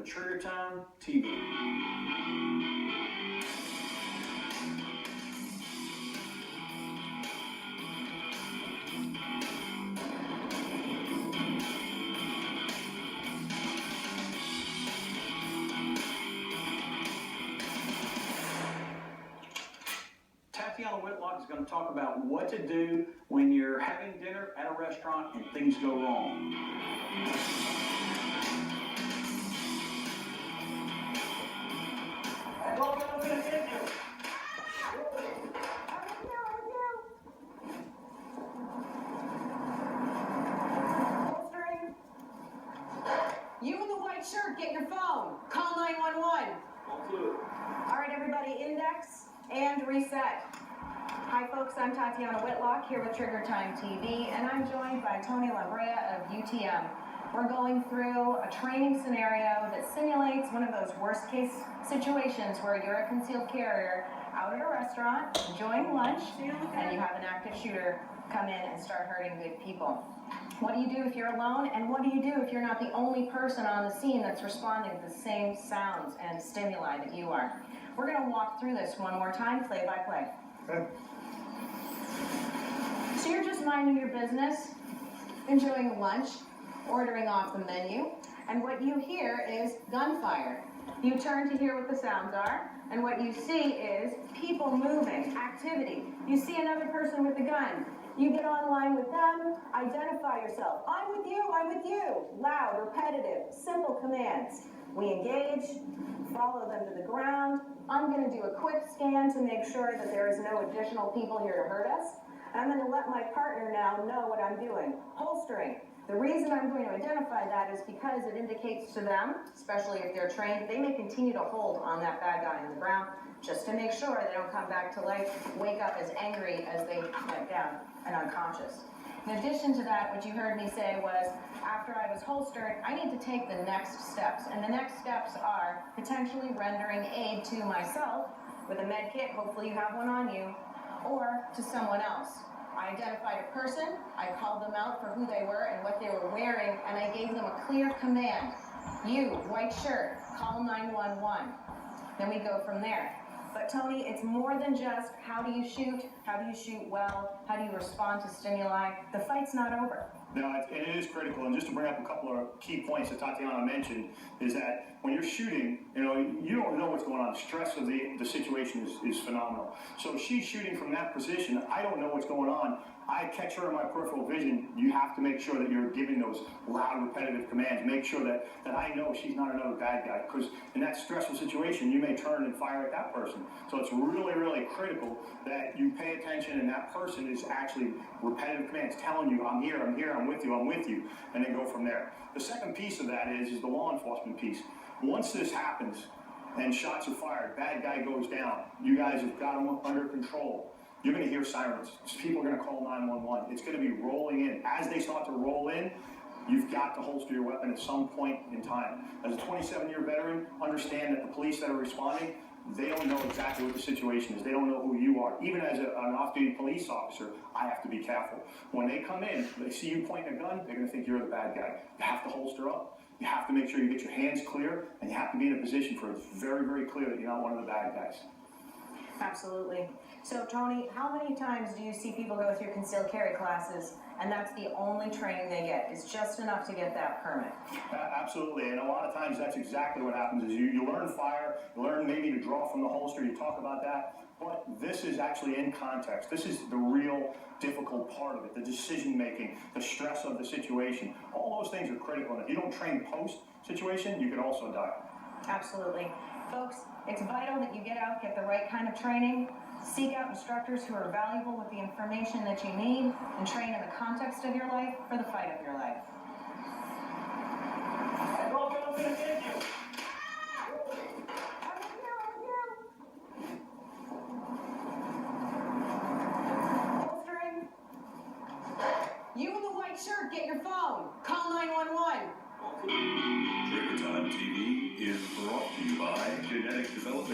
Trigger Time TV. Whitlock is going to talk about what to do when you're having dinner at a restaurant and things go wrong. You in the white shirt, get your phone. Call 911. All right, everybody, index and reset. Hi folks, I'm Tatiana Whitlock here with Trigger Time TV, and I'm joined by Tony Labrea of UTM. We're going through a training scenario that simulates one of those worst case situations where you're a concealed carrier out at a restaurant, enjoying lunch, and you have an active shooter come in and start hurting good people. What do you do if you're alone, and what do you do if you're not the only person on the scene that's responding to the same sounds and stimuli that you are? We're going to walk through this one more time, play by play. Okay. So you're just minding your business, enjoying lunch, ordering off the menu, and what you hear is gunfire. You turn to hear what the sounds are, and what you see is people moving, activity. You see another person with a gun. You get online with them, identify yourself. I'm with you, I'm with you. Loud, repetitive, simple commands. We engage, follow them to the ground. I'm going to do a quick scan to make sure that there is no additional people here to hurt us. I'm going to let my partner now know what I'm doing. Holstering. The reason I'm going to identify that is because it indicates to them, especially if they're trained, they may continue to hold on that bad guy in the ground just to make sure they don't come back to life, wake up as angry as they went down and unconscious. In addition to that, what you heard me say was, after I was holstered, I need to take the next steps. And the next steps are potentially rendering aid to myself with a med kit, hopefully you have one on you, or to someone else. I identified a person, I called them out for who they were and what they were wearing, and I gave them a clear command. You, white shirt, call 911. Then we go from there. But Tony, it's more than just how do you shoot well, how do you respond to stimuli. The fight's not over. No, it is critical, and just to bring up a couple of key points that Tatiana mentioned, is that when you're shooting, you don't know what's going on. The stress of the situation is phenomenal. So if she's shooting from that position, I don't know what's going on. I catch her in my peripheral vision. You have to make sure that you're giving those loud, repetitive commands. Make sure that I know she's not another bad guy, because in that stressful situation, you may turn and fire at that person. So it's really, really critical that you pay attention and that person is actually repetitive commands, telling you, I'm here, I'm here, I'm with you, and then go from there. The second piece of that is the law enforcement piece. Once this happens and shots are fired, bad guy goes down, you guys have got him under control. You're going to hear sirens. People are going to call 911. It's going to be rolling in. As they start to roll in, you've got to holster your weapon at some point in time. As a 27-year veteran, understand that the police that are responding, they don't know exactly what the situation is. They don't know who you are. Even as an off-duty police officer, I have to be careful. When they come in, they see you pointing a gun, they're going to think you're the bad guy. You have to holster up. You have to make sure you get your hands clear, and you have to be in a position for it's very, very clear that you're not one of the bad guys. Absolutely. So, Tony, how many times do you see people go through concealed carry classes and that's the only training they get? Is just enough to get that permit? Absolutely, and a lot of times that's exactly what happens is you learn fire, you learn maybe to draw from the holster, you talk about that, but this is actually in context. This is the real difficult part of it, the decision-making, the stress of the situation. All those things are critical, and if you don't train post-situation, you could also die. Absolutely. Folks, it's vital that you get out, get the right kind of training, seek out instructors who are valuable with the information that you need, and train in the context of your life for the fight of your life. Holstering. You in the white shirt, get your phone. Call 911. Trigger Time TV is brought to you by Genetic Development.